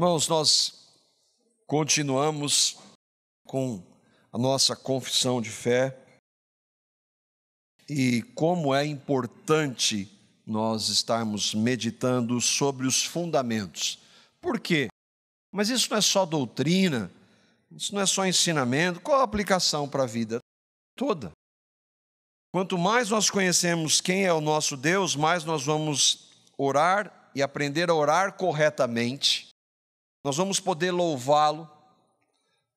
Irmãos, nós continuamos com a nossa confissão de fé e como é importante nós estarmos meditando sobre os fundamentos. Por quê? Mas isso não é só doutrina, isso não é só ensinamento, qual a aplicação para a vida toda? Quanto mais nós conhecemos quem é o nosso Deus, mais nós vamos orar e aprender a orar corretamente. Nós vamos poder louvá-lo,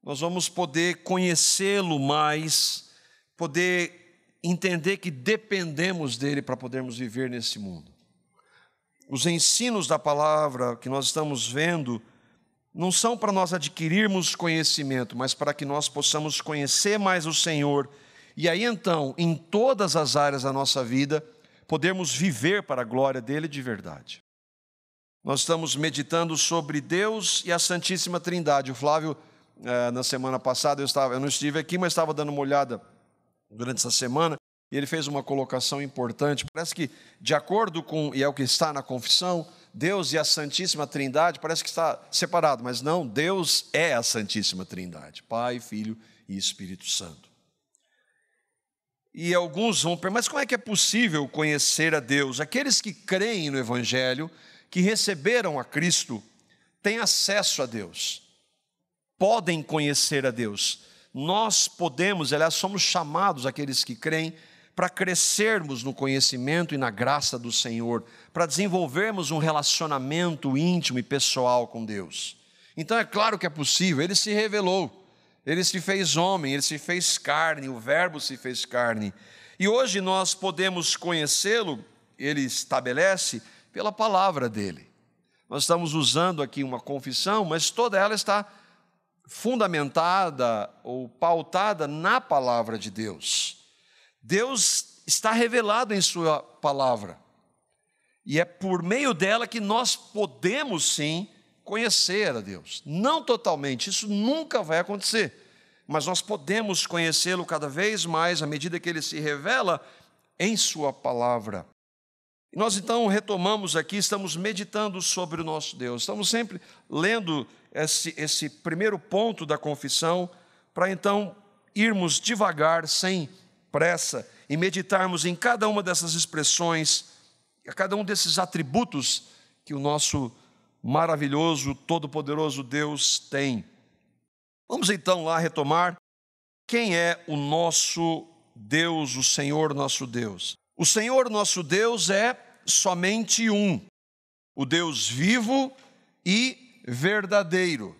nós vamos poder conhecê-lo mais, poder entender que dependemos dele para podermos viver nesse mundo. Os ensinos da palavra que nós estamos vendo não são para nós adquirirmos conhecimento, mas para que nós possamos conhecer mais o Senhor e aí então, em todas as áreas da nossa vida, podermos viver para a glória dele de verdade. Nós estamos meditando sobre Deus e a Santíssima Trindade. O Flávio, na semana passada, eu não estive aqui, mas estava dando uma olhada durante essa semana, e ele fez uma colocação importante. Parece que, de acordo com, e é o que está na confissão, Deus e a Santíssima Trindade, parece que está separado, mas não, Deus é a Santíssima Trindade, Pai, Filho e Espírito Santo. E alguns vão perguntar, mas como é que é possível conhecer a Deus? Aqueles que creem no Evangelho, que receberam a Cristo, têm acesso a Deus, podem conhecer a Deus. Nós podemos, aliás, somos chamados, aqueles que creem, para crescermos no conhecimento e na graça do Senhor, para desenvolvermos um relacionamento íntimo e pessoal com Deus. Então é claro que é possível, Ele se revelou, Ele se fez homem, Ele se fez carne, o Verbo se fez carne. E hoje nós podemos conhecê-lo, Ele estabelece, pela palavra dele. Nós estamos usando aqui uma confissão, mas toda ela está fundamentada ou pautada na palavra de Deus. Deus está revelado em sua palavra. E é por meio dela que nós podemos sim conhecer a Deus. Não totalmente, isso nunca vai acontecer. Mas nós podemos conhecê-lo cada vez mais à medida que ele se revela em sua palavra. E nós então retomamos aqui, estamos meditando sobre o nosso Deus. Estamos sempre lendo esse primeiro ponto da confissão, para então irmos devagar, sem pressa, e meditarmos em cada uma dessas expressões, a cada um desses atributos que o nosso maravilhoso, todo-poderoso Deus tem. Vamos então lá retomar quem é o nosso Deus, o Senhor nosso Deus. O Senhor nosso Deus é somente um, o Deus vivo e verdadeiro,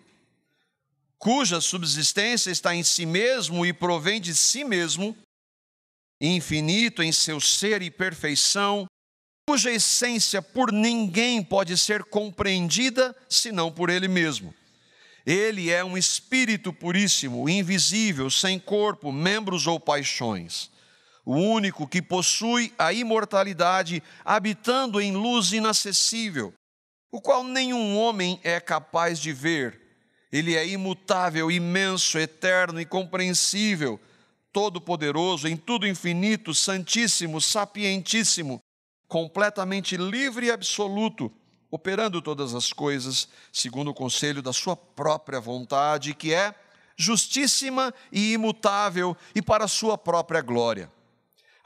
cuja subsistência está em si mesmo e provém de si mesmo, infinito em seu ser e perfeição, cuja essência por ninguém pode ser compreendida senão por Ele mesmo. Ele é um espírito puríssimo, invisível, sem corpo, membros ou paixões. O único que possui a imortalidade, habitando em luz inacessível, o qual nenhum homem é capaz de ver. Ele é imutável, imenso, eterno e compreensível, todo-poderoso, em tudo infinito, santíssimo, sapientíssimo, completamente livre e absoluto, operando todas as coisas segundo o conselho da sua própria vontade, que é justíssima e imutável e para a sua própria glória.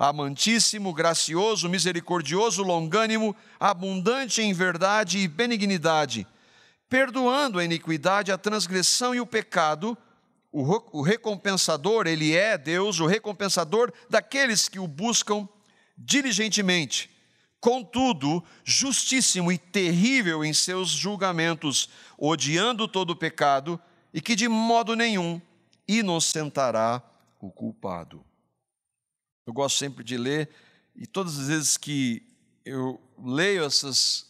Amantíssimo, gracioso, misericordioso, longânimo, abundante em verdade e benignidade, perdoando a iniquidade, a transgressão e o pecado, o recompensador, Ele é Deus, o recompensador daqueles que o buscam diligentemente. Contudo, justíssimo e terrível em seus julgamentos, odiando todo o pecado e que de modo nenhum inocentará o culpado. Eu gosto sempre de ler, e todas as vezes que eu leio esses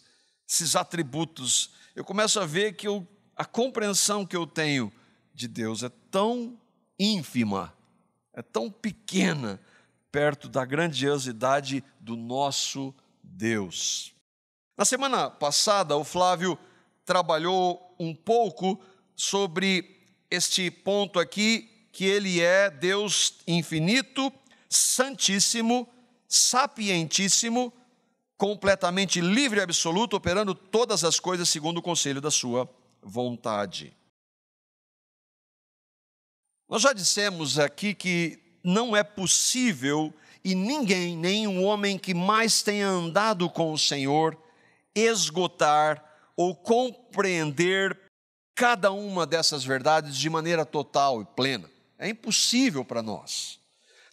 atributos, eu começo a ver que a compreensão que eu tenho de Deus é tão ínfima, é tão pequena, perto da grandiosidade do nosso Deus. Na semana passada, o Flávio trabalhou um pouco sobre este ponto aqui, que Ele é Deus infinito, santíssimo, sapientíssimo, completamente livre e absoluto, operando todas as coisas segundo o conselho da sua vontade. Nós já dissemos aqui que não é possível e ninguém, nenhum homem que mais tenha andado com o Senhor, esgotar ou compreender cada uma dessas verdades de maneira total e plena. É impossível para nós.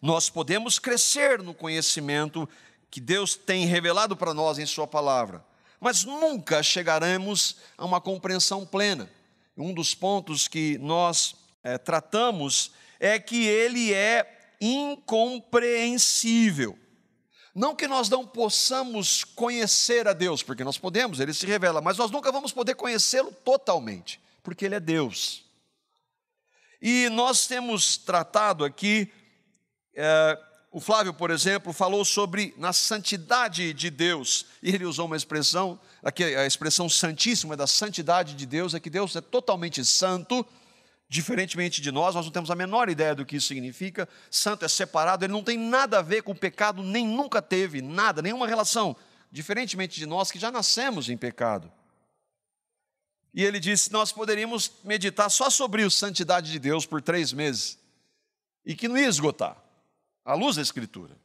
Nós podemos crescer no conhecimento que Deus tem revelado para nós em sua palavra, mas nunca chegaremos a uma compreensão plena. Um dos pontos que nós tratamos é que ele é incompreensível. Não que nós não possamos conhecer a Deus, porque nós podemos, ele se revela, mas nós nunca vamos poder conhecê-lo totalmente, porque ele é Deus. E nós temos tratado aqui, o Flávio, por exemplo, falou sobre na santidade de Deus, e ele usou uma expressão, aqui a expressão santíssima da santidade de Deus, é que Deus é totalmente santo, diferentemente de nós não temos a menor ideia do que isso significa. Santo é separado, ele não tem nada a ver com o pecado, nem nunca teve nada, nenhuma relação, diferentemente de nós que já nascemos em pecado. E ele disse que nós poderíamos meditar só sobre a santidade de Deus por 3 meses, e que não ia esgotar, à luz da Escritura.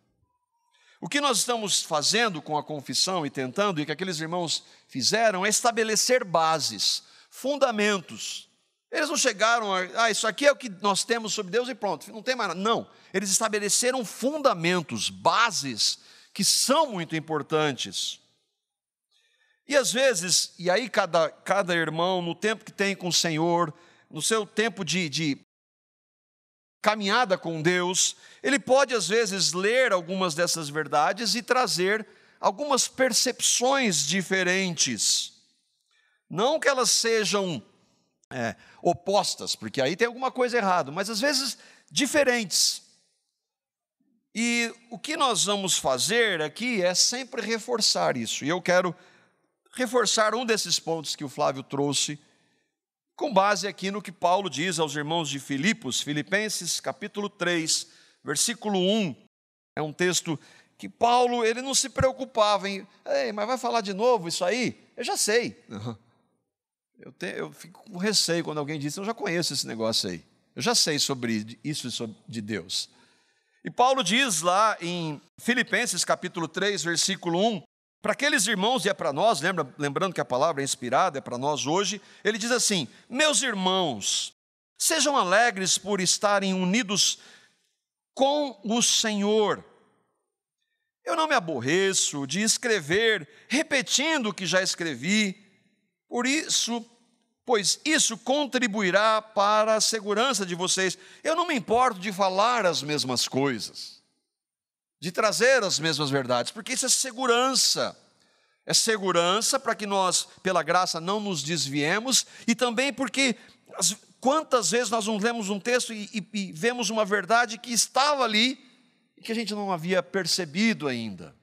O que nós estamos fazendo com a confissão e tentando, e que aqueles irmãos fizeram, é estabelecer bases, fundamentos. Eles não chegaram isso aqui é o que nós temos sobre Deus e pronto, não tem mais nada. Não, eles estabeleceram fundamentos, bases, que são muito importantes. E às vezes, e aí cada irmão, no tempo que tem com o Senhor, no seu tempo de caminhada com Deus, ele pode às vezes ler algumas dessas verdades e trazer algumas percepções diferentes. Não que elas sejam opostas, porque aí tem alguma coisa errada, mas às vezes diferentes. E o que nós vamos fazer aqui é sempre reforçar isso. E eu quero reforçar um desses pontos que o Flávio trouxe, com base aqui no que Paulo diz aos irmãos de Filipos, Filipenses capítulo 3, versículo 1. É um texto que Paulo, ele não se preocupava em, mas vai falar de novo isso aí? Eu já sei. Eu fico com receio quando alguém diz, eu já conheço esse negócio aí. Eu já sei sobre isso de Deus. E Paulo diz lá em Filipenses capítulo 3, versículo 1, para aqueles irmãos, e é para nós, lembrando que a palavra é inspirada, é para nós hoje, ele diz assim: meus irmãos, sejam alegres por estarem unidos com o Senhor. Eu não me aborreço de escrever, repetindo o que já escrevi, pois isso contribuirá para a segurança de vocês. Eu não me importo de falar as mesmas coisas, de trazer as mesmas verdades, porque isso é segurança. É segurança para que nós, pela graça, não nos desviemos, e também porque quantas vezes nós não lemos um texto e vemos uma verdade que estava ali e que a gente não havia percebido ainda.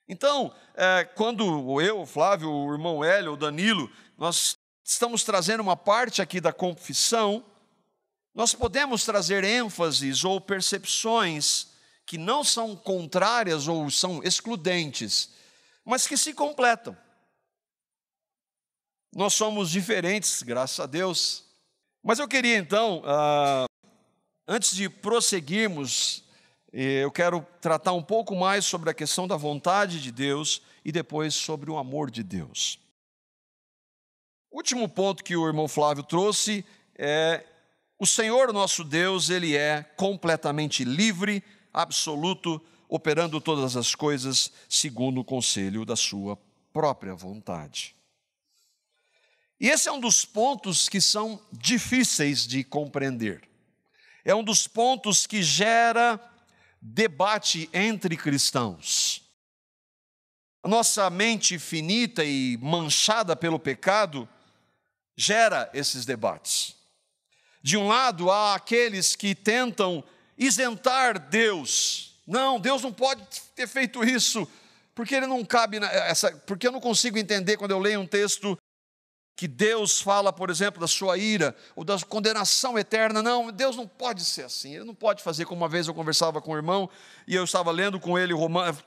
Então, quando eu, o Flávio, o irmão Hélio, o Danilo, nós estamos trazendo uma parte aqui da confissão, nós podemos trazer ênfases ou percepções que não são contrárias ou são excludentes, mas que se completam. Nós somos diferentes, graças a Deus. Mas eu queria então, antes de prosseguirmos, eu quero tratar um pouco mais sobre a questão da vontade de Deus e depois sobre o amor de Deus. O último ponto que o irmão Flávio trouxe é: o Senhor nosso Deus, Ele é completamente livre, absoluto, operando todas as coisas segundo o conselho da sua própria vontade. E esse é um dos pontos que são difíceis de compreender. É um dos pontos que gera debate entre cristãos. A nossa mente finita e manchada pelo pecado gera esses debates. De um lado, há aqueles que tentam isentar Deus. Não, Deus não pode ter feito isso, porque ele não cabe porque eu não consigo entender quando eu leio um texto que Deus fala, por exemplo, da sua ira ou da condenação eterna. Não, Deus não pode ser assim, Ele não pode fazer. Como uma vez eu conversava com um irmão e eu estava lendo com ele,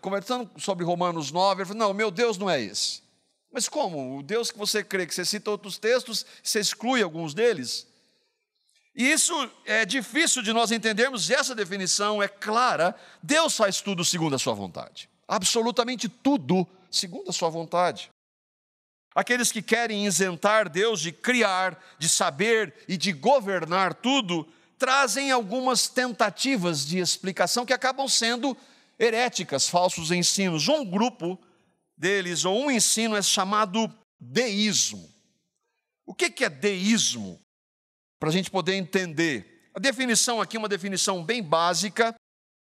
conversando sobre Romanos 9, ele falou: não, meu Deus não é esse. Mas como? O Deus que você crê, que você cita outros textos, você exclui alguns deles? E isso é difícil de nós entendermos, e essa definição é clara. Deus faz tudo segundo a sua vontade. Absolutamente tudo segundo a sua vontade. Aqueles que querem isentar Deus de criar, de saber e de governar tudo, trazem algumas tentativas de explicação que acabam sendo heréticas, falsos ensinos. Um grupo deles, ou um ensino, é chamado deísmo. O que é deísmo? Para a gente poder entender. A definição aqui é uma definição bem básica.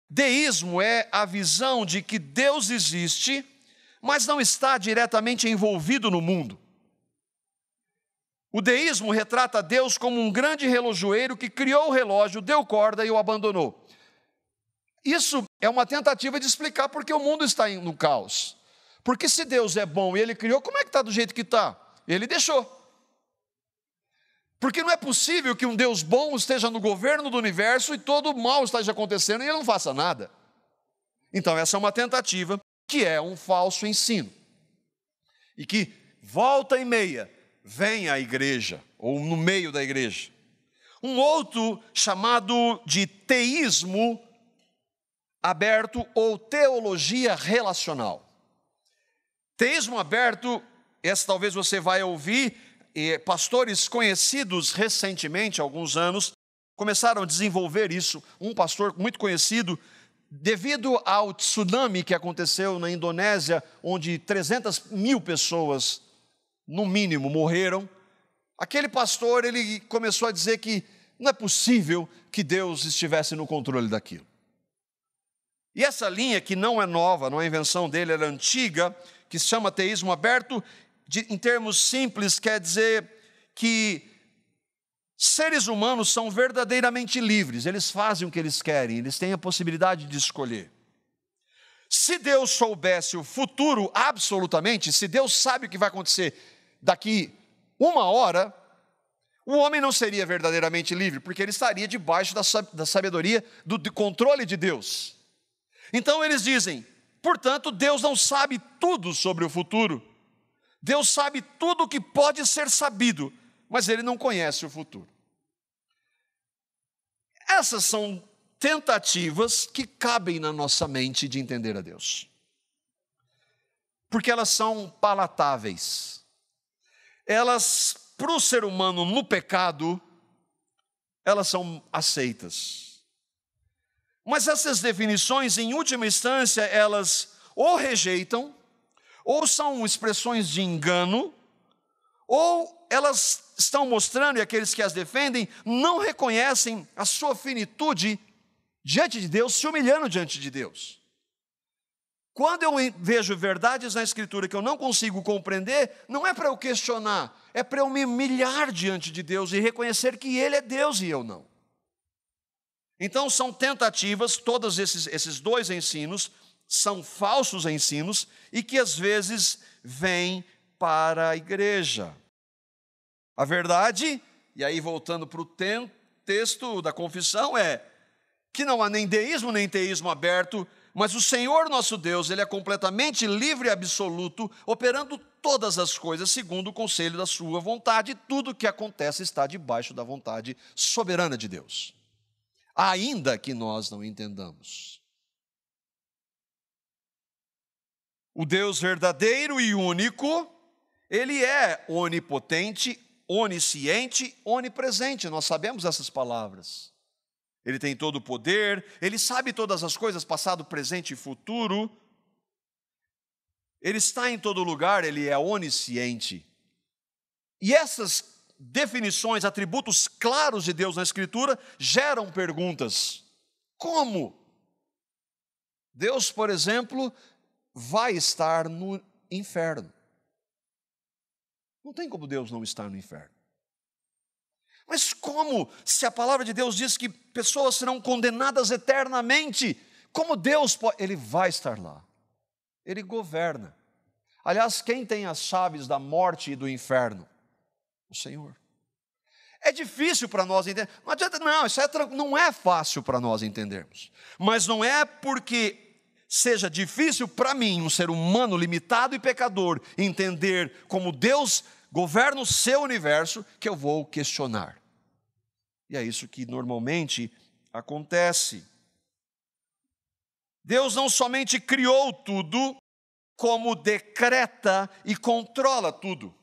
Deísmo é a visão de que Deus existe, mas não está diretamente envolvido no mundo. O deísmo retrata Deus como um grande relojoeiro que criou o relógio, deu corda e o abandonou. Isso é uma tentativa de explicar por que o mundo está no caos. Porque se Deus é bom e Ele criou, como é que está do jeito que está? Ele deixou. Porque não é possível que um Deus bom esteja no governo do universo e todo o mal esteja acontecendo e Ele não faça nada. Então essa é uma tentativa que é um falso ensino. E que volta e meia vem à igreja, ou no meio da igreja. Um outro chamado de teísmo aberto ou teologia relacional. Teísmo aberto, essa talvez você vai ouvir, pastores conhecidos recentemente, há alguns anos, começaram a desenvolver isso. Um pastor muito conhecido, devido ao tsunami que aconteceu na Indonésia, onde 300 mil pessoas, no mínimo, morreram, aquele pastor ele começou a dizer que não é possível que Deus estivesse no controle daquilo. E essa linha, que não é nova, não é invenção dele, ela é antiga, que se chama teísmo aberto, em termos simples, quer dizer que seres humanos são verdadeiramente livres, eles fazem o que eles querem, eles têm a possibilidade de escolher. Se Deus soubesse o futuro absolutamente, se Deus sabe o que vai acontecer daqui 1 hora, o homem não seria verdadeiramente livre, porque ele estaria debaixo da sabedoria, do controle de Deus. Então eles dizem, portanto, Deus não sabe tudo sobre o futuro. Deus sabe tudo o que pode ser sabido, mas Ele não conhece o futuro. Essas são tentativas que cabem na nossa mente de entender a Deus. Porque elas são palatáveis. Elas, para o ser humano no pecado, elas são aceitas. Mas essas definições, em última instância, elas ou rejeitam, ou são expressões de engano, ou elas estão mostrando, e aqueles que as defendem, não reconhecem a sua finitude diante de Deus, se humilhando diante de Deus. Quando eu vejo verdades na Escritura que eu não consigo compreender, não é para eu questionar, é para eu me humilhar diante de Deus e reconhecer que Ele é Deus e eu não. Então são tentativas, todos esses dois ensinos, são falsos ensinos e que às vezes vêm para a igreja. A verdade, e aí voltando para o texto da confissão, é que não há nem deísmo nem teísmo aberto, mas o Senhor nosso Deus, Ele é completamente livre e absoluto, operando todas as coisas segundo o conselho da sua vontade, tudo o que acontece está debaixo da vontade soberana de Deus, ainda que nós não entendamos. O Deus verdadeiro e único, Ele é onipotente, onisciente, onipresente. Nós sabemos essas palavras. Ele tem todo o poder, Ele sabe todas as coisas, passado, presente e futuro. Ele está em todo lugar, Ele é onisciente. E essas definições, atributos claros de Deus na Escritura, geram perguntas. Como? Deus, por exemplo, vai estar no inferno. Não tem como Deus não estar no inferno. Mas como, se a palavra de Deus diz que pessoas serão condenadas eternamente, como Deus pode? Ele vai estar lá. Ele governa. Aliás, quem tem as chaves da morte e do inferno? O Senhor. É difícil para nós entender. Não adianta, não, isso não é fácil para nós entendermos. Mas não é porque seja difícil para mim, um ser humano limitado e pecador, entender como Deus governa o seu universo, que eu vou questionar. E é isso que normalmente acontece. Deus não somente criou tudo, como decreta e controla tudo.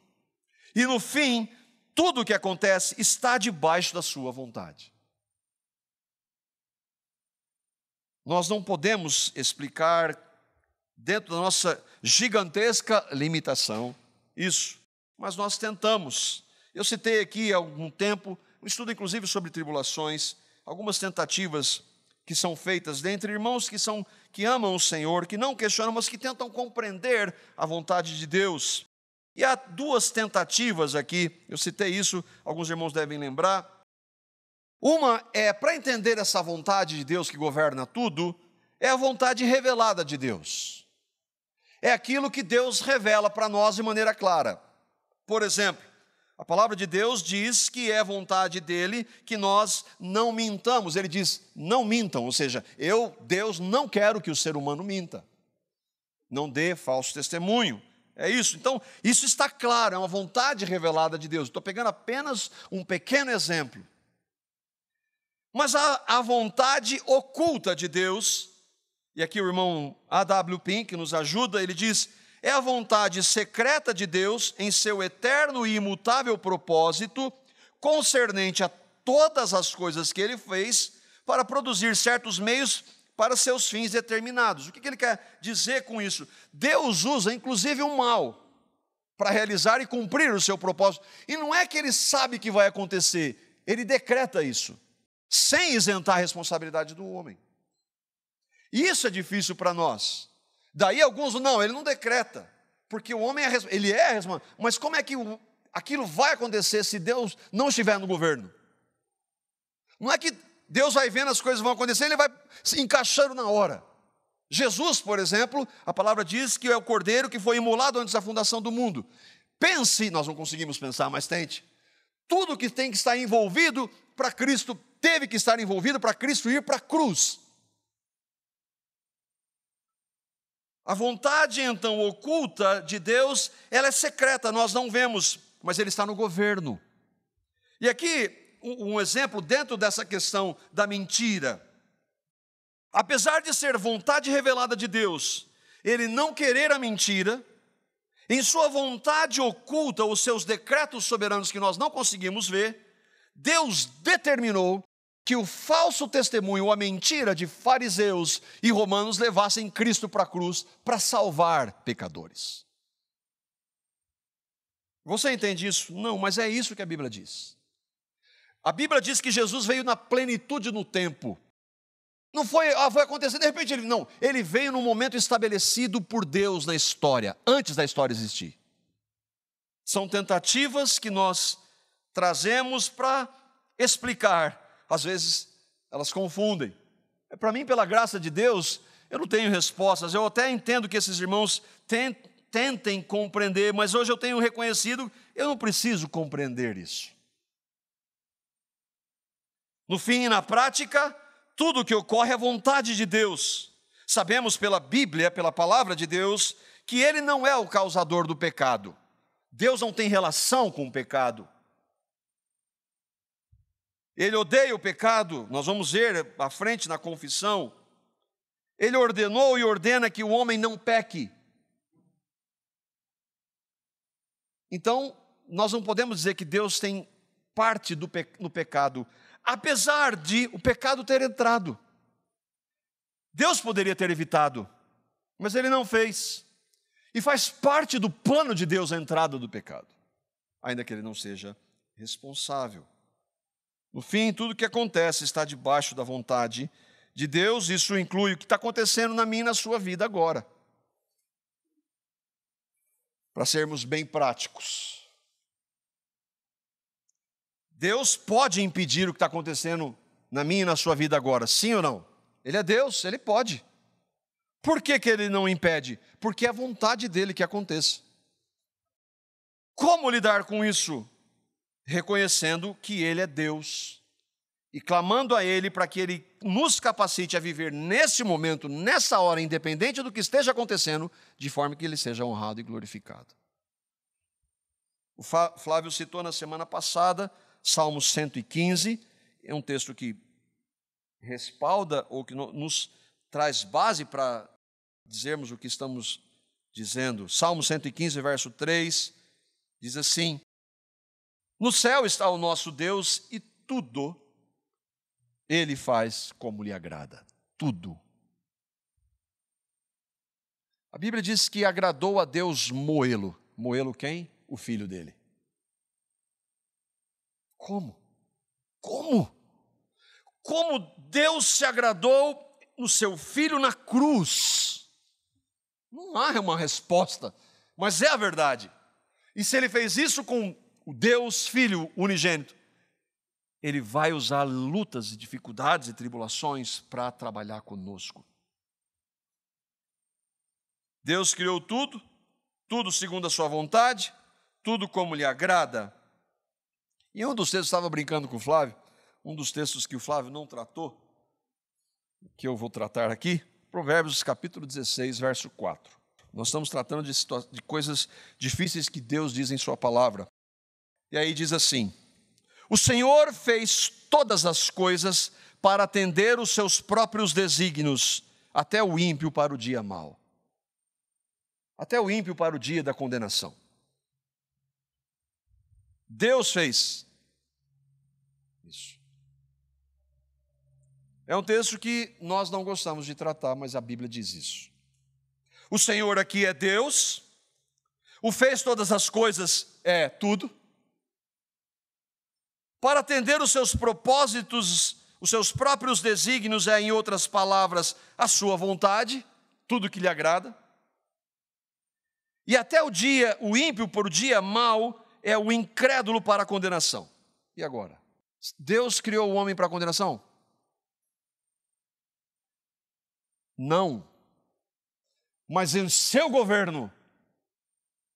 E no fim, tudo o que acontece está debaixo da sua vontade. Nós não podemos explicar, dentro da nossa gigantesca limitação, isso, mas nós tentamos. Eu citei aqui há algum tempo, um estudo inclusive sobre tribulações, algumas tentativas que são feitas dentre irmãos que amam o Senhor, que não questionam, mas que tentam compreender a vontade de Deus. E há duas tentativas aqui, eu citei isso, alguns irmãos devem lembrar. Uma é, para entender essa vontade de Deus que governa tudo, é a vontade revelada de Deus. É aquilo que Deus revela para nós de maneira clara. Por exemplo, a palavra de Deus diz que é vontade dele que nós não mintamos. Ele diz, não mintam, ou seja, Deus, não quero que o ser humano minta. Não dê falso testemunho. É isso. Então, isso está claro, é uma vontade revelada de Deus. Estou pegando apenas um pequeno exemplo. Mas a vontade oculta de Deus, e aqui o irmão A.W. Pink nos ajuda, ele diz, é a vontade secreta de Deus em seu eterno e imutável propósito, concernente a todas as coisas que ele fez, para produzir certos meios para seus fins determinados. O que ele quer dizer com isso? Deus usa inclusive o mal para realizar e cumprir o seu propósito. E não é que ele sabe que vai acontecer, ele decreta isso, sem isentar a responsabilidade do homem. E isso é difícil para nós. Daí alguns, não, ele não decreta, porque o homem ele é responsável. Mas como é que aquilo vai acontecer se Deus não estiver no governo? Não é que Deus vai vendo as coisas vão acontecer, ele vai se encaixando na hora. Jesus, por exemplo, a palavra diz que é o cordeiro que foi imolado antes da fundação do mundo. Pense, nós não conseguimos pensar, mas tente. Tudo que tem que estar envolvido para Cristo, teve que estar envolvido para Cristo ir para a cruz. A vontade, então, oculta de Deus, ela é secreta, nós não vemos, mas Ele está no governo. E aqui, um exemplo dentro dessa questão da mentira. Apesar de ser vontade revelada de Deus, Ele não querer a mentira, em sua vontade oculta, os seus decretos soberanos que nós não conseguimos ver, Deus determinou que o falso testemunho, ou a mentira de fariseus e romanos levassem Cristo para a cruz para salvar pecadores. Você entende isso? Não, mas é isso que a Bíblia diz. A Bíblia diz que Jesus veio na plenitude no tempo. Não foi acontecer, de repente ele veio num momento estabelecido por Deus na história, antes da história existir. São tentativas que nós trazemos para explicar. Às vezes, elas confundem. Para mim, pela graça de Deus, eu não tenho respostas. Eu até entendo que esses irmãos tentem compreender, mas hoje eu tenho reconhecido, eu não preciso compreender isso. No fim e na prática, tudo o que ocorre é a vontade de Deus. Sabemos pela Bíblia, pela palavra de Deus, que Ele não é o causador do pecado. Deus não tem relação com o pecado. Ele odeia o pecado, nós vamos ver à frente na confissão. Ele ordenou e ordena que o homem não peque. Então, nós não podemos dizer que Deus tem parte no pecado, apesar de o pecado ter entrado. Deus poderia ter evitado, mas Ele não fez. E faz parte do plano de Deus a entrada do pecado, ainda que Ele não seja responsável. No fim, tudo que acontece está debaixo da vontade de Deus. Isso inclui o que está acontecendo na minha e na sua vida agora. Para sermos bem práticos. Deus pode impedir o que está acontecendo na minha e na sua vida agora, sim ou não? Ele é Deus, Ele pode. Por que Ele não impede? Porque é a vontade dEle que aconteça. Como lidar com isso? Reconhecendo que Ele é Deus e clamando a Ele para que Ele nos capacite a viver nesse momento, nessa hora, independente do que esteja acontecendo, de forma que Ele seja honrado e glorificado. O Flávio citou na semana passada, Salmo 115, é um texto que respalda ou que nos traz base para dizermos o que estamos dizendo. Salmo 115, verso 3, diz assim: no céu está o nosso Deus e tudo Ele faz como lhe agrada. Tudo. A Bíblia diz que agradou a Deus Moê-lo. Moê-lo quem? O filho dele. Como? Como? Como Deus se agradou no seu filho na cruz? Não há uma resposta, mas é a verdade. E se Ele fez isso com o Deus Filho unigênito, Ele vai usar lutas e dificuldades e tribulações para trabalhar conosco. Deus criou tudo, tudo segundo a sua vontade, tudo como lhe agrada. E um dos textos, estava brincando com o Flávio, um dos textos que o Flávio não tratou, que eu vou tratar aqui, Provérbios capítulo 16, verso 4. Nós estamos tratando de coisas difíceis que Deus diz em sua palavra. E aí diz assim: o Senhor fez todas as coisas para atender os seus próprios desígnios, até o ímpio para o dia mau. Até o ímpio para o dia da condenação. Deus fez isso. É um texto que nós não gostamos de tratar, mas a Bíblia diz isso. O Senhor aqui é Deus, o fez todas as coisas é tudo, para atender os seus propósitos, os seus próprios desígnios é, em outras palavras, a sua vontade, tudo que lhe agrada. E até o ímpio por o dia mau é o incrédulo para a condenação. E agora? Deus criou o homem para a condenação? Não. Mas em seu governo,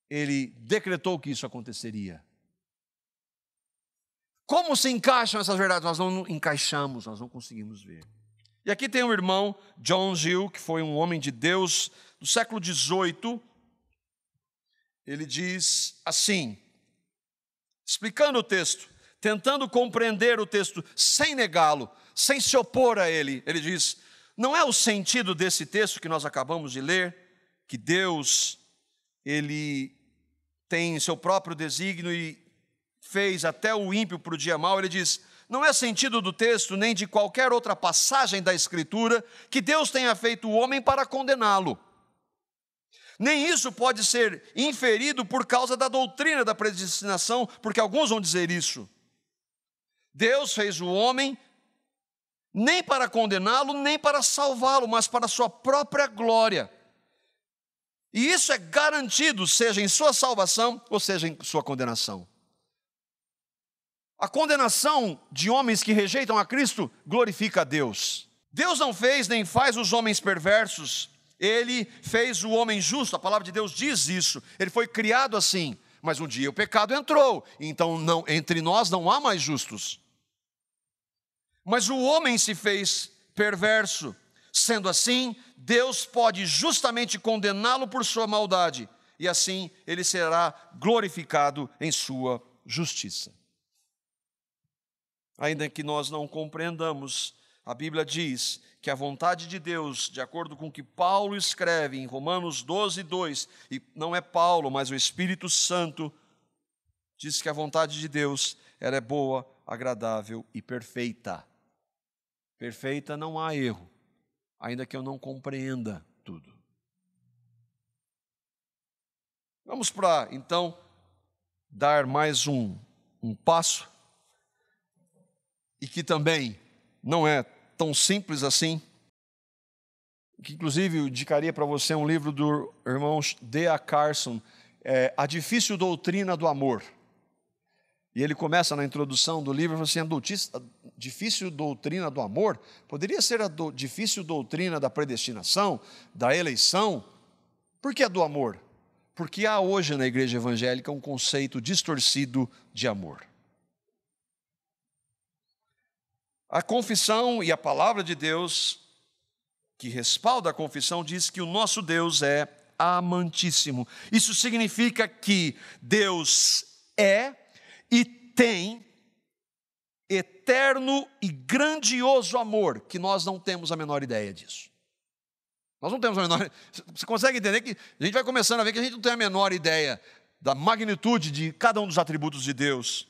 Ele decretou que isso aconteceria. Como se encaixam essas verdades? Nós não encaixamos, nós não conseguimos ver. E aqui tem um irmão, John Gill, que foi um homem de Deus do século XVIII. Ele diz assim, explicando o texto, tentando compreender o texto sem negá-lo, sem se opor a ele. Ele diz: não é o sentido desse texto que nós acabamos de ler, que Deus, Ele tem seu próprio desígnio e fez até o ímpio para o dia mau. Ele diz: não é sentido do texto, nem de qualquer outra passagem da Escritura, que Deus tenha feito o homem para condená-lo. Nem isso pode ser inferido por causa da doutrina da predestinação, porque alguns vão dizer isso. Deus fez o homem nem para condená-lo, nem para salvá-lo, mas para a sua própria glória. E isso é garantido, seja em sua salvação ou seja em sua condenação. A condenação de homens que rejeitam a Cristo glorifica a Deus. Deus não fez nem faz os homens perversos. Ele fez o homem justo, a palavra de Deus diz isso. Ele foi criado assim, mas um dia o pecado entrou, então entre nós não há mais justos. Mas o homem se fez perverso. Sendo assim, Deus pode justamente condená-lo por sua maldade, e assim ele será glorificado em sua justiça. Ainda que nós não compreendamos, a Bíblia diz que a vontade de Deus, de acordo com o que Paulo escreve em Romanos 12, 2, e não é Paulo, mas o Espírito Santo, diz que a vontade de Deus ela é boa, agradável e perfeita. Perfeita, não há erro, ainda que eu não compreenda tudo. Vamos para, então, dar mais um passo, e que também não é tão simples assim, que inclusive eu indicaria para você um livro do irmão D.A. Carson, A Difícil Doutrina do Amor. E ele começa na introdução do livro, assim, a difícil doutrina do amor poderia ser a difícil doutrina da predestinação, da eleição. Por que a do amor? Porque há hoje na igreja evangélica um conceito distorcido de amor. A confissão e a palavra de Deus, que respalda a confissão, diz que o nosso Deus é amantíssimo. Isso significa que Deus é e tem eterno e grandioso amor, que nós não temos a menor ideia disso. Nós não temos a menor... Você consegue entender que a gente vai começando a ver que a gente não tem a menor ideia da magnitude de cada um dos atributos de Deus.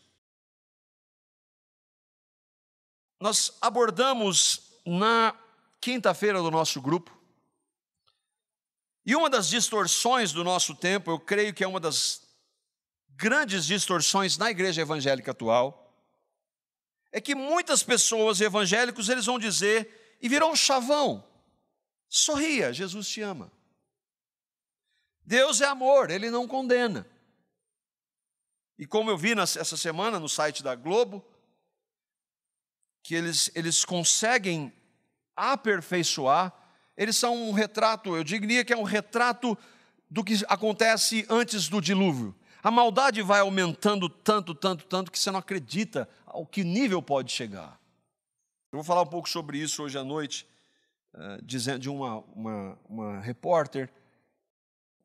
Nós abordamos na quinta-feira do nosso grupo, e uma das distorções do nosso tempo, eu creio que é uma das grandes distorções na igreja evangélica atual, é que muitas pessoas evangélicos, eles vão dizer, e virou um chavão, sorria, Jesus te ama. Deus é amor, Ele não condena. E como eu vi essa semana no site da Globo, que eles conseguem aperfeiçoar, eles são um retrato, eu diria que é um retrato do que acontece antes do dilúvio. A maldade vai aumentando tanto, que você não acredita ao que nível pode chegar. Eu vou falar um pouco sobre isso hoje à noite, dizendo de uma repórter,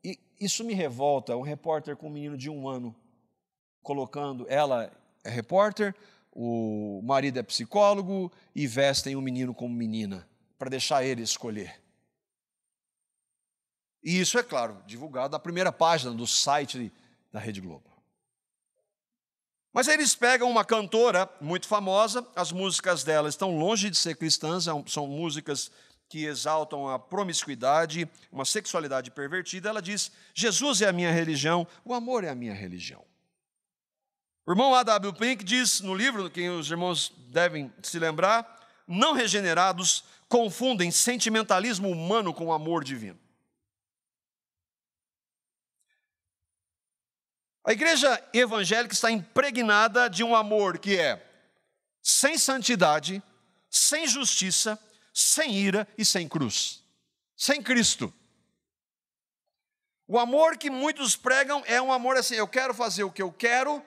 e isso me revolta, um repórter com um menino de 1 ano, colocando, ela é repórter, o marido é psicólogo, e vestem o menino como menina, para deixar ele escolher. E isso, é claro, divulgado na primeira página do site da Rede Globo. Mas eles pegam uma cantora muito famosa, as músicas dela estão longe de ser cristãs, são músicas que exaltam a promiscuidade, uma sexualidade pervertida. Ela diz, Jesus é a minha religião, o amor é a minha religião. O irmão A.W. Pink diz no livro, que os irmãos devem se lembrar, não regenerados confundem sentimentalismo humano com amor divino. A igreja evangélica está impregnada de um amor que é sem santidade, sem justiça, sem ira e sem cruz. Sem Cristo. O amor que muitos pregam é um amor assim, eu quero fazer o que eu quero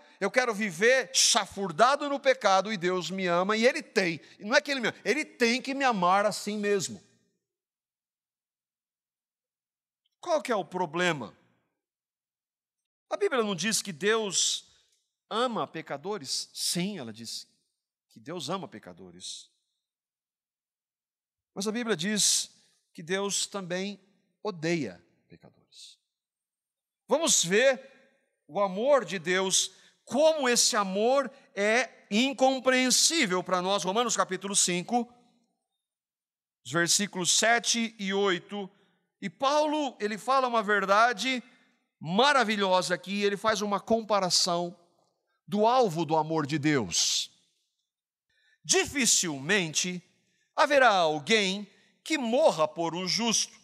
viver chafurdado no pecado e Deus me ama e Ele tem. Não é que Ele me ama, Ele tem que me amar assim mesmo. Qual que é o problema? A Bíblia não diz que Deus ama pecadores? Sim, ela diz que Deus ama pecadores. Mas a Bíblia diz que Deus também odeia pecadores. Vamos ver o amor de Deus, como esse amor é incompreensível para nós. Romanos capítulo 5, os versículos 7 e 8. E Paulo, ele fala uma verdade maravilhosa aqui, ele faz uma comparação do alvo do amor de Deus. Dificilmente haverá alguém que morra por um justo.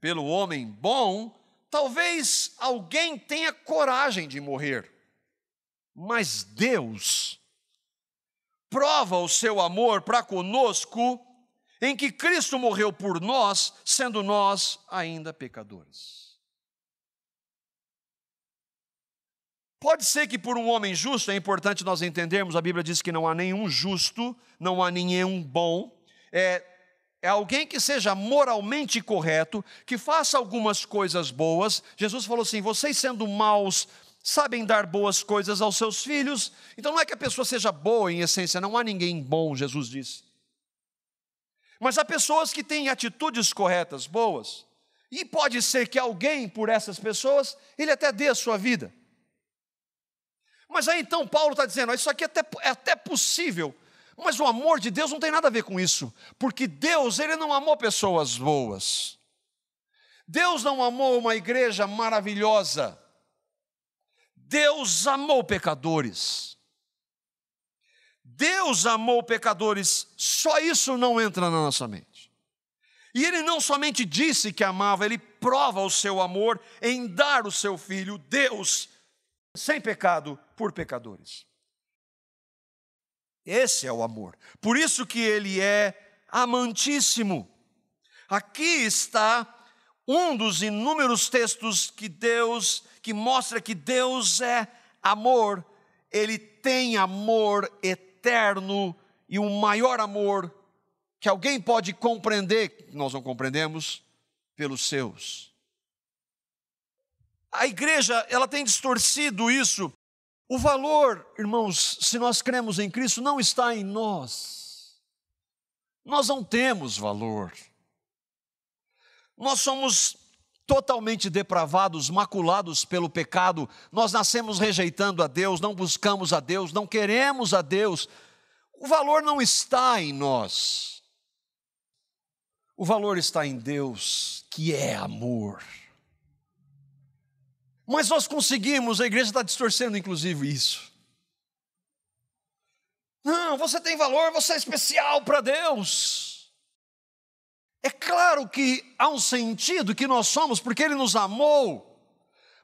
Pelo homem bom, talvez alguém tenha coragem de morrer. Mas Deus prova o seu amor para conosco em que Cristo morreu por nós, sendo nós ainda pecadores. Pode ser que por um homem justo, é importante nós entendermos, a Bíblia diz que não há nenhum justo, não há nenhum bom, é alguém que seja moralmente correto, que faça algumas coisas boas. Jesus falou assim, vocês sendo maus, sabem dar boas coisas aos seus filhos. Então não é que a pessoa seja boa em essência, não há ninguém bom, Jesus disse. Mas há pessoas que têm atitudes corretas, boas, e pode ser que alguém, por essas pessoas, ele até dê a sua vida. Mas aí então Paulo está dizendo, isso aqui é até possível, mas o amor de Deus não tem nada a ver com isso, porque Deus, Ele não amou pessoas boas, Deus não amou uma igreja maravilhosa, Deus amou pecadores, Deus amou pecadores, só isso não entra na nossa mente. E Ele não somente disse que amava, Ele prova o seu amor em dar o seu Filho, Deus, sem pecado, por pecadores. Esse é o amor. Por isso que Ele é amantíssimo. Aqui está um dos inúmeros textos que mostra que Deus é amor. Ele tem amor eterno e o maior amor que alguém pode compreender, que nós não compreendemos, pelos seus. A igreja, ela tem distorcido isso. O valor, irmãos, se nós cremos em Cristo, não está em nós. Nós não temos valor. Nós somos totalmente depravados, maculados pelo pecado. Nós nascemos rejeitando a Deus, não buscamos a Deus, não queremos a Deus. O valor não está em nós. O valor está em Deus, que é amor. Mas nós conseguimos, a igreja está distorcendo inclusive isso. Não, você tem valor, você é especial para Deus. É claro que há um sentido que nós somos, porque Ele nos amou.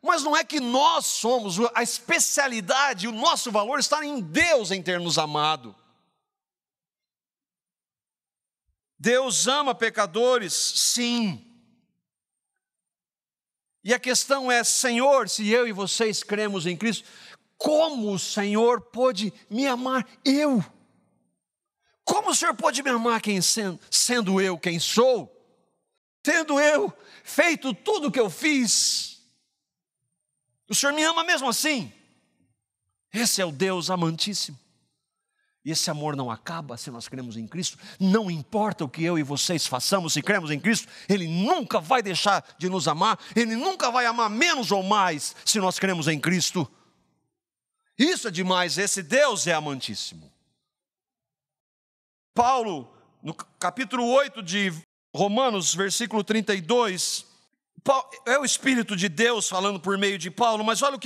Mas não é que nós somos, a especialidade, o nosso valor está em Deus em ter nos amado. Deus ama pecadores, sim. E a questão é, Senhor, se eu e vocês cremos em Cristo, como o Senhor pôde me amar eu? Como o Senhor pode me amar sendo eu quem sou? Tendo eu feito tudo o que eu fiz? O Senhor me ama mesmo assim? Esse é o Deus amantíssimo. E esse amor não acaba se nós cremos em Cristo. Não importa o que eu e vocês façamos, se cremos em Cristo, Ele nunca vai deixar de nos amar. Ele nunca vai amar menos ou mais se nós cremos em Cristo. Isso é demais, esse Deus é amantíssimo. Paulo, no capítulo 8 de Romanos, versículo 32, é o Espírito de Deus falando por meio de Paulo, mas olha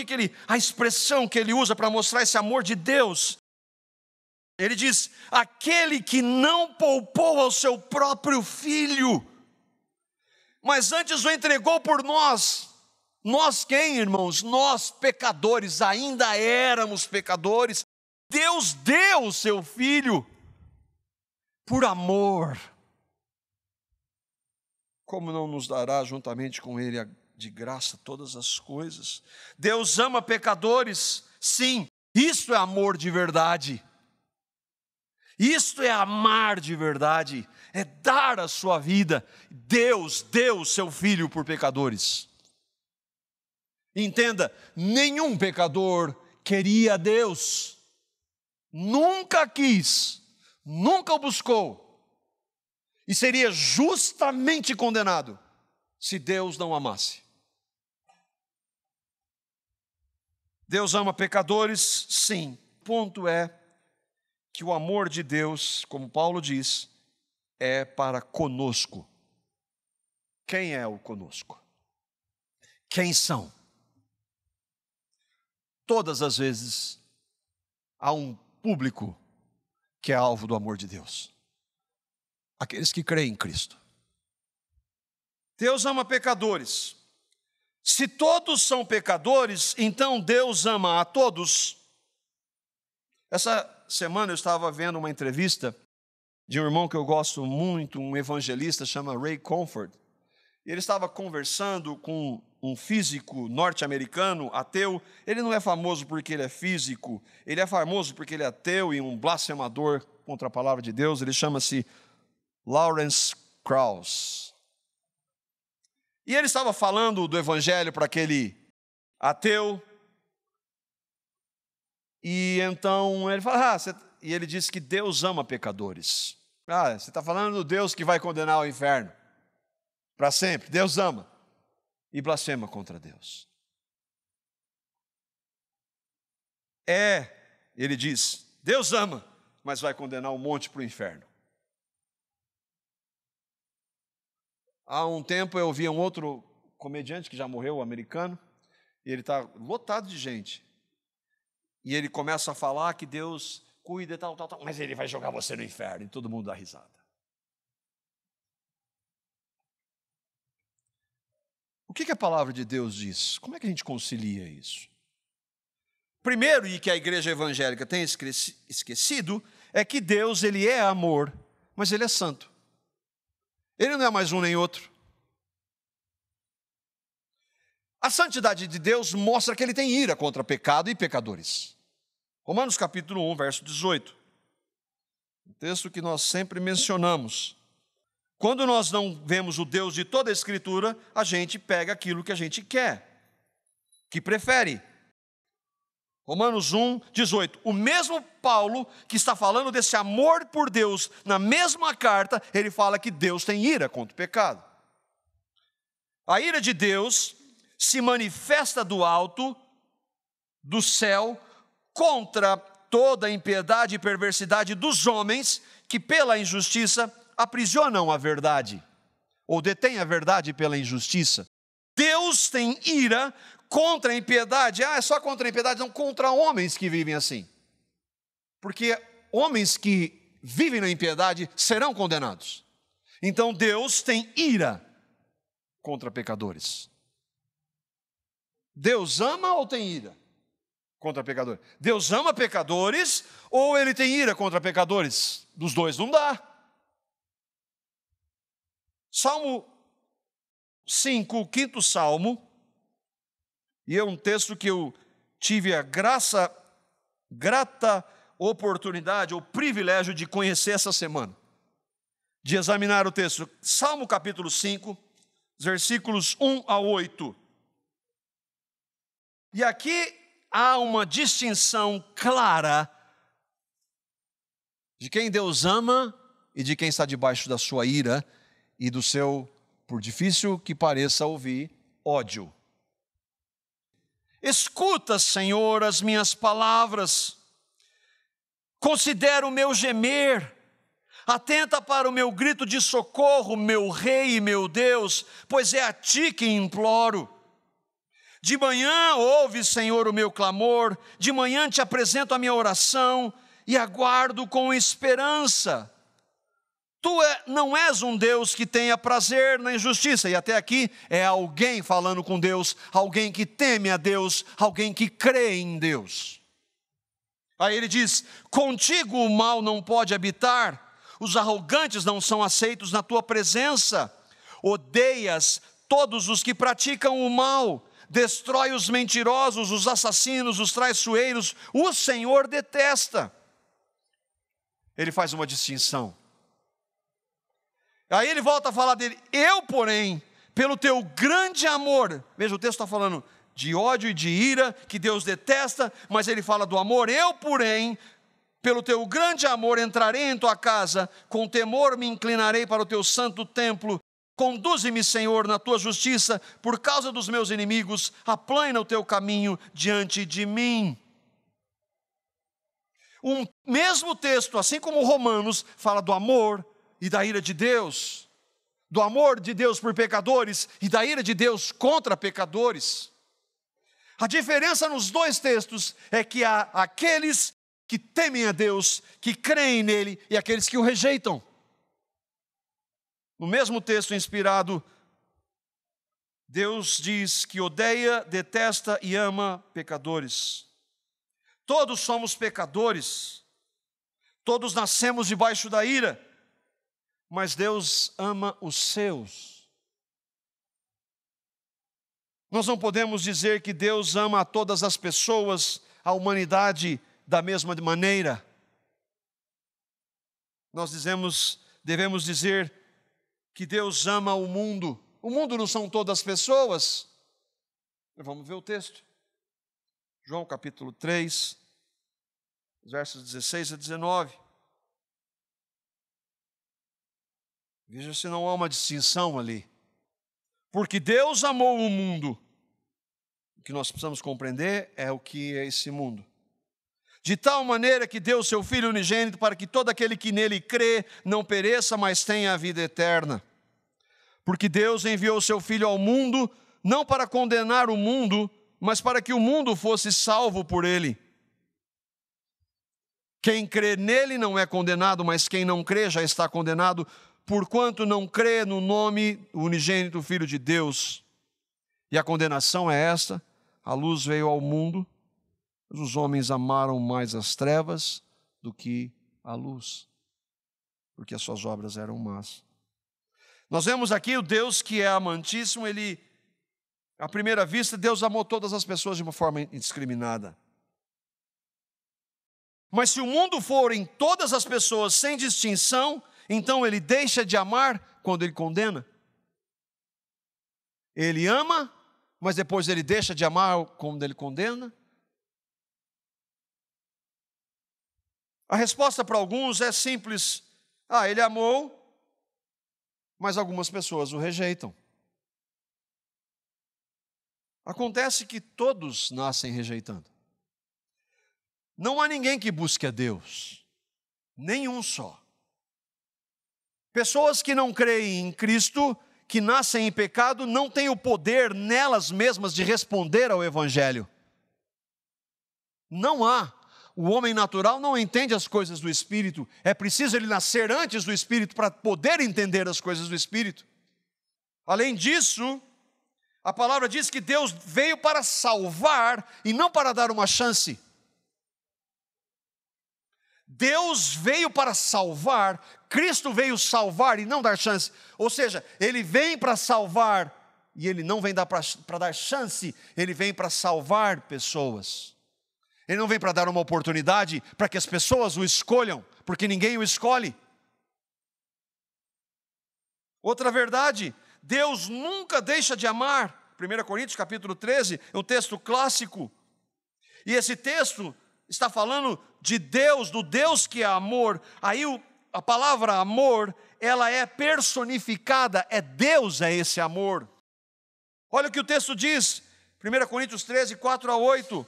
a expressão que ele usa para mostrar esse amor de Deus. Ele diz, aquele que não poupou ao seu próprio filho, mas antes o entregou por nós. Nós quem, irmãos? Nós pecadores, ainda éramos pecadores. Deus deu o seu filho por amor. Como não nos dará juntamente com ele de graça todas as coisas? Deus ama pecadores, sim, isso é amor de verdade. Isto é amar de verdade, é dar a sua vida. Deus deu o seu filho por pecadores. Entenda, nenhum pecador queria Deus, nunca quis, nunca o buscou, e seria justamente condenado se Deus não amasse. Deus ama pecadores, sim. O ponto é que o amor de Deus, como Paulo diz, é para conosco. Quem é o conosco? Quem são? Todas as vezes há um público que é alvo do amor de Deus. Aqueles que creem em Cristo. Deus ama pecadores. Se todos são pecadores, então Deus ama a todos. Essa semana eu estava vendo uma entrevista de um irmão que eu gosto muito, um evangelista, chama Ray Comfort. Ele estava conversando com um físico norte-americano, ateu. Ele não é famoso porque ele é físico, ele é famoso porque ele é ateu e um blasfemador contra a palavra de Deus. Ele chama-se Lawrence Krauss. E ele estava falando do evangelho para aquele ateu. E então ele fala, e ele disse que Deus ama pecadores. Você está falando do Deus que vai condenar ao inferno para sempre. Deus ama. E blasfema contra Deus. Ele diz, Deus ama, mas vai condenar um monte para o inferno. Há um tempo eu vi um outro comediante que já morreu, americano, e ele está lotado de gente. E ele começa a falar que Deus cuida e tal, mas ele vai jogar você no inferno, e todo mundo dá risada. O que a palavra de Deus diz? Como é que a gente concilia isso? Primeiro, e que a igreja evangélica tem esquecido, é que Deus, Ele é amor, mas Ele é santo. Ele não é mais um nem outro. A santidade de Deus mostra que Ele tem ira contra pecado e pecadores. Romanos capítulo 1, verso 18. um texto que nós sempre mencionamos. Quando nós não vemos o Deus de toda a Escritura, a gente pega aquilo que a gente quer, que prefere. Romanos 1, 18. O mesmo Paulo que está falando desse amor por Deus, na mesma carta, ele fala que Deus tem ira contra o pecado. A ira de Deus se manifesta do alto, do céu, contra toda a impiedade e perversidade dos homens que pela injustiça aprisionam a verdade, ou detêm a verdade pela injustiça. Deus tem ira contra a impiedade. É só contra a impiedade? Não, contra homens que vivem assim. Porque homens que vivem na impiedade serão condenados. Então Deus tem ira contra pecadores. Deus ama ou tem ira contra pecadores? Deus ama pecadores ou ele tem ira contra pecadores? Dos dois não dá. Salmo 5, o quinto salmo, e é um texto que eu tive a grata oportunidade ou privilégio de conhecer essa semana, de examinar o texto. Salmo capítulo 5, versículos 1 a 8. E aqui há uma distinção clara de quem Deus ama e de quem está debaixo da sua ira e do seu, por difícil que pareça ouvir, ódio. Escuta, Senhor, as minhas palavras, considera o meu gemer, atenta para o meu grito de socorro, meu Rei e meu Deus, pois é a Ti que imploro. De manhã ouve, Senhor, o meu clamor, de manhã te apresento a minha oração e aguardo com esperança. Tu não és um Deus que tenha prazer na injustiça. E até aqui é alguém falando com Deus, alguém que teme a Deus, alguém que crê em Deus. Aí ele diz, contigo o mal não pode habitar, os arrogantes não são aceitos na tua presença. Odeias todos os que praticam o mal, destrói os mentirosos, os assassinos, os traiçoeiros, o Senhor detesta. Ele faz uma distinção. Aí ele volta a falar dele, eu, porém, pelo teu grande amor, veja, o texto está falando de ódio e de ira, que Deus detesta, mas ele fala do amor, eu, porém, pelo teu grande amor entrarei em tua casa, com temor me inclinarei para o teu santo templo, conduze-me, Senhor, na tua justiça, por causa dos meus inimigos, aplana o teu caminho diante de mim. O mesmo texto, assim como Romanos, fala do amor e da ira de Deus, do amor de Deus por pecadores e da ira de Deus contra pecadores. A diferença nos dois textos é que há aqueles que temem a Deus, que creem nele, e aqueles que o rejeitam. No mesmo texto inspirado, Deus diz que odeia, detesta e ama pecadores. Todos somos pecadores, todos nascemos debaixo da ira, mas Deus ama os seus. Nós não podemos dizer que Deus ama a todas as pessoas, a humanidade da mesma maneira. Nós devemos dizer que Deus ama o mundo. O mundo não são todas as pessoas. Vamos ver o texto. João capítulo 3, versos 16 a 19. Veja se não há uma distinção ali. Porque Deus amou o mundo. O que nós precisamos compreender é o que é esse mundo. De tal maneira que deu seu Filho unigênito para que todo aquele que nele crê não pereça, mas tenha a vida eterna. Porque Deus enviou seu Filho ao mundo, não para condenar o mundo, mas para que o mundo fosse salvo por ele. Quem crê nele não é condenado, mas quem não crê já está condenado, porquanto não crê no nome unigênito Filho de Deus. E a condenação é esta: a luz veio ao mundo, mas os homens amaram mais as trevas do que a luz, porque as suas obras eram más. Nós vemos aqui o Deus que é amantíssimo, ele, à primeira vista, Deus amou todas as pessoas de uma forma indiscriminada. Mas se o mundo for em todas as pessoas sem distinção, então ele deixa de amar quando ele condena. Ele ama, mas depois ele deixa de amar quando ele condena. A resposta para alguns é simples. Ele amou, mas algumas pessoas o rejeitam. Acontece que todos nascem rejeitando. Não há ninguém que busque a Deus, nenhum só. Pessoas que não creem em Cristo, que nascem em pecado, não têm o poder nelas mesmas de responder ao Evangelho. Não há. O homem natural não entende as coisas do Espírito. É preciso ele nascer antes do Espírito para poder entender as coisas do Espírito. Além disso, a palavra diz que Deus veio para salvar e não para dar uma chance. Deus veio para salvar, Cristo veio salvar e não dar chance. Ou seja, Ele vem para salvar e Ele não vem para dar chance, Ele vem para salvar pessoas. Ele não vem para dar uma oportunidade para que as pessoas o escolham, porque ninguém o escolhe. Outra verdade, Deus nunca deixa de amar. 1 Coríntios capítulo 13 é um texto clássico. E esse texto está falando de Deus, do Deus que é amor. Aí a palavra amor, ela é personificada, Deus é esse amor. Olha o que o texto diz, 1 Coríntios 13, 4-8.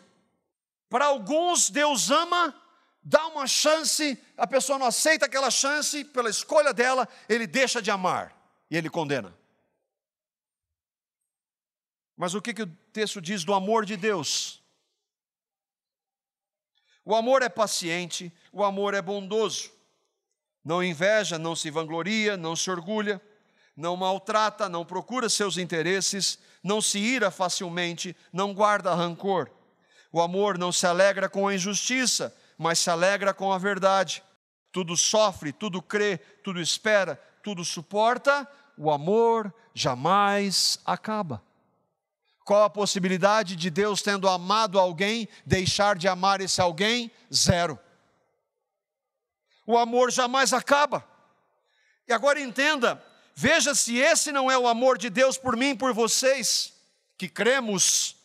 Para alguns Deus ama, dá uma chance, a pessoa não aceita aquela chance, pela escolha dela, ele deixa de amar e ele condena. Mas o que o texto diz do amor de Deus? O amor é paciente, o amor é bondoso. Não inveja, não se vangloria, não se orgulha, não maltrata, não procura seus interesses, não se ira facilmente, não guarda rancor. O amor não se alegra com a injustiça, mas se alegra com a verdade. Tudo sofre, tudo crê, tudo espera, tudo suporta. O amor jamais acaba. Qual a possibilidade de Deus, tendo amado alguém, deixar de amar esse alguém? Zero. O amor jamais acaba. E agora entenda, veja se esse não é o amor de Deus por mim e por vocês, que cremos.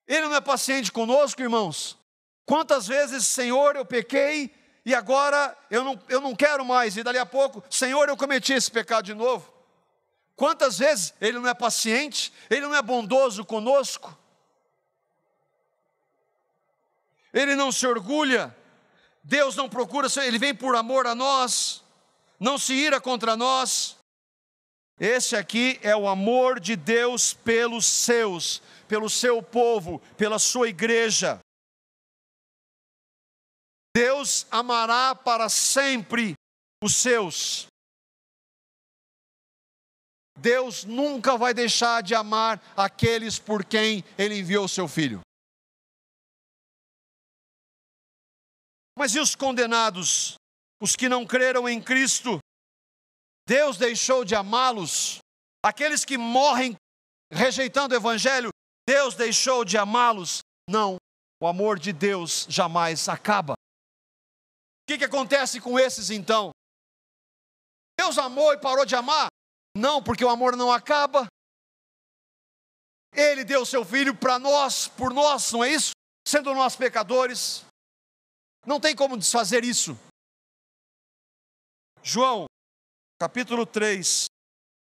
Ele não é paciente conosco, irmãos? Quantas vezes, Senhor, eu pequei e agora eu não quero mais, e dali a pouco, Senhor, eu cometi esse pecado de novo. Quantas vezes Ele não é paciente, Ele não é bondoso conosco? Ele não se orgulha, Deus não procura, Ele vem por amor a nós, não se ira contra nós. Esse aqui é o amor de Deus pelos seus, pelo seu povo, pela sua igreja. Deus amará para sempre os seus. Deus nunca vai deixar de amar aqueles por quem Ele enviou o seu Filho. Mas e os condenados? Os que não creram em Cristo? Deus deixou de amá-los? Aqueles que morrem rejeitando o Evangelho, Deus deixou de amá-los? Não, o amor de Deus jamais acaba. O que acontece com esses então? Deus amou e parou de amar? Não, porque o amor não acaba. Ele deu o seu Filho para nós, por nós, não é isso? Sendo nós pecadores. Não tem como desfazer isso. João, capítulo 3,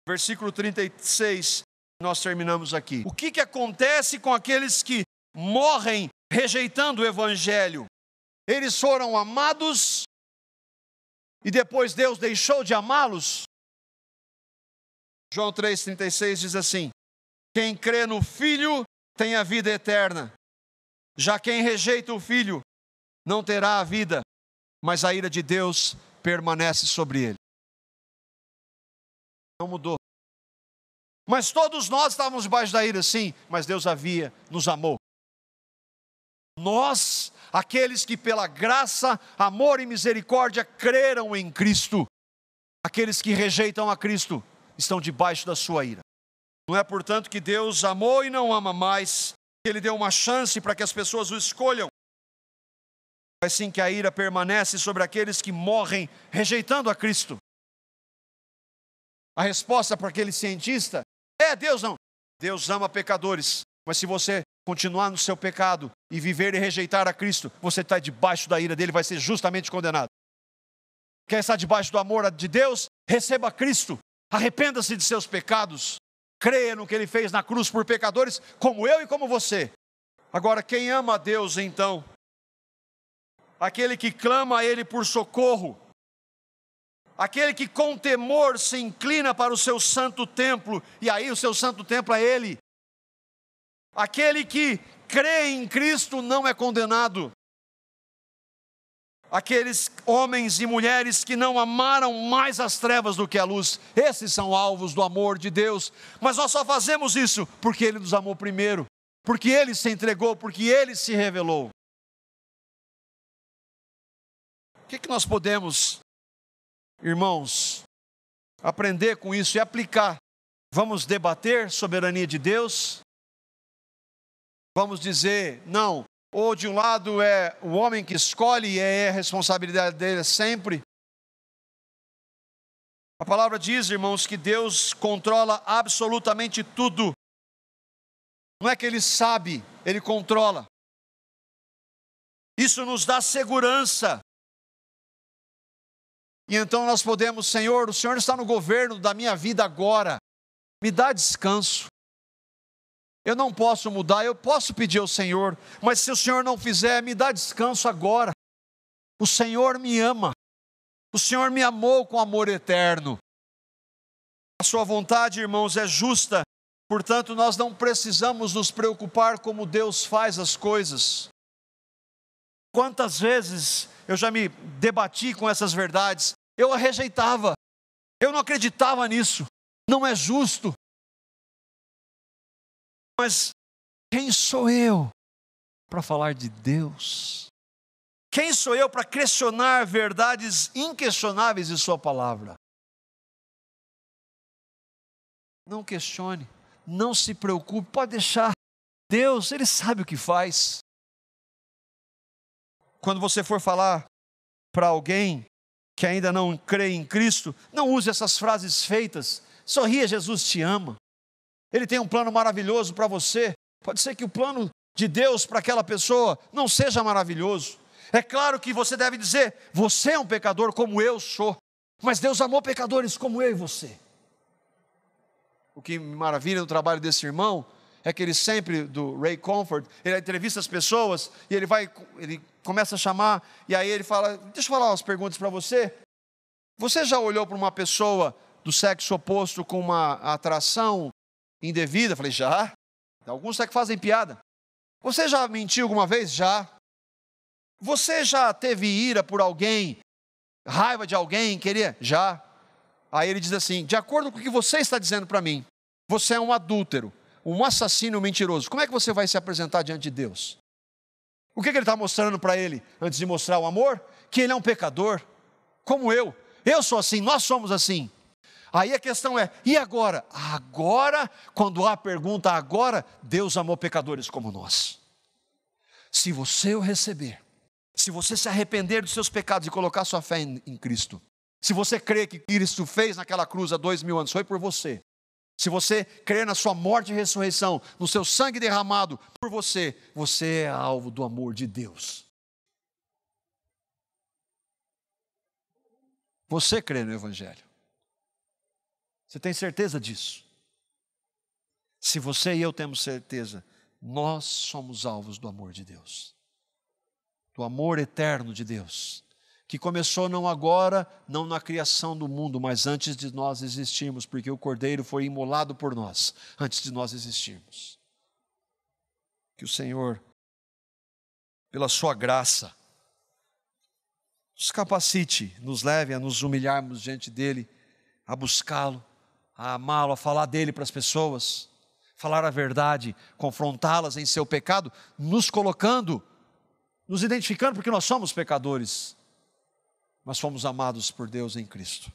versículo 36, nós terminamos aqui. O que acontece com aqueles que morrem rejeitando o Evangelho? Eles foram amados e depois Deus deixou de amá-los? João 3,36 diz assim: quem crê no Filho tem a vida eterna. Já quem rejeita o Filho não terá a vida, mas a ira de Deus permanece sobre ele. Não mudou. Mas todos nós estávamos debaixo da ira, sim, mas Deus nos amou. Nós, aqueles que pela graça, amor e misericórdia creram em Cristo, aqueles que rejeitam a Cristo estão debaixo da sua ira. Não é, portanto, que Deus amou e não ama mais, que Ele deu uma chance para que as pessoas o escolham. mas sim que a ira permanece sobre aqueles que morrem rejeitando a Cristo. A resposta para aquele cientista é: Deus não. Deus ama pecadores, mas se você continuar no seu pecado e viver e rejeitar a Cristo, você está debaixo da ira dele, vai ser justamente condenado. Quer estar debaixo do amor de Deus? Receba Cristo, arrependa-se de seus pecados, creia no que ele fez na cruz por pecadores, como eu e como você. Agora, quem ama a Deus então? Aquele que clama a ele por socorro, aquele que com temor se inclina para o seu santo templo, e aí o seu santo templo é ele. Aquele que crê em Cristo não é condenado. Aqueles homens e mulheres que não amaram mais as trevas do que a luz, esses são alvos do amor de Deus. Mas nós só fazemos isso porque Ele nos amou primeiro, porque Ele se entregou, porque Ele se revelou. O que nós podemos, irmãos, aprender com isso e aplicar? Vamos debater a soberania de Deus? Vamos dizer, não, ou de um lado é o homem que escolhe e é a responsabilidade dele sempre? A palavra diz, irmãos, que Deus controla absolutamente tudo. Não é que Ele sabe, Ele controla. Isso nos dá segurança. E então nós podemos, Senhor, o Senhor está no governo da minha vida agora. Me dá descanso. Eu não posso mudar, eu posso pedir ao Senhor, mas se o Senhor não fizer, me dá descanso agora. O Senhor me ama, o Senhor me amou com amor eterno. A sua vontade, irmãos, é justa, portanto nós não precisamos nos preocupar como Deus faz as coisas. Quantas vezes eu já me debati com essas verdades, eu a rejeitava, eu não acreditava nisso, não é justo. Mas quem sou eu para falar de Deus? Quem sou eu para questionar verdades inquestionáveis de sua palavra? Não questione, não se preocupe, pode deixar. Deus, Ele sabe o que faz. Quando você for falar para alguém que ainda não crê em Cristo, não use essas frases feitas. Sorria, Jesus te ama. Ele tem um plano maravilhoso para você. Pode ser que o plano de Deus para aquela pessoa não seja maravilhoso. É claro que você deve dizer, você é um pecador como eu sou, mas Deus amou pecadores como eu e você. O que me maravilha no trabalho desse irmão é que ele sempre, do Ray Comfort, ele entrevista as pessoas e ele começa a chamar, e aí ele fala, deixa eu falar umas perguntas para você. Você já olhou para uma pessoa do sexo oposto com uma atração indevida? Eu falei, já. Alguns até que fazem piada. Você já mentiu alguma vez? Já. Você já teve ira por alguém, raiva de alguém, queria? Já. Aí ele diz assim, de acordo com o que você está dizendo para mim, você é um adúltero, um assassino mentiroso. Como é que você vai se apresentar diante de Deus? O que ele está mostrando para ele, antes de mostrar o amor? Que ele é um pecador, como eu. Eu sou assim, nós somos assim. Aí a questão é, e agora? Agora, quando há a pergunta agora, Deus amou pecadores como nós. Se você o receber, se você se arrepender dos seus pecados e colocar sua fé em Cristo, se você crê que Cristo fez naquela cruz há 2000 anos, foi por você. Se você crer na sua morte e ressurreição, no seu sangue derramado por você, você é alvo do amor de Deus. Você crê no Evangelho. Você tem certeza disso? Se você e eu temos certeza, nós somos alvos do amor de Deus. Do amor eterno de Deus. Que começou não agora, não na criação do mundo, mas antes de nós existirmos, porque o Cordeiro foi imolado por nós, antes de nós existirmos. Que o Senhor, pela sua graça, nos capacite, nos leve a nos humilharmos diante dEle, a buscá-lo, a amá-lo, a falar dEle para as pessoas, falar a verdade, confrontá-las em seu pecado, nos colocando, nos identificando, porque nós somos pecadores, mas fomos amados por Deus em Cristo.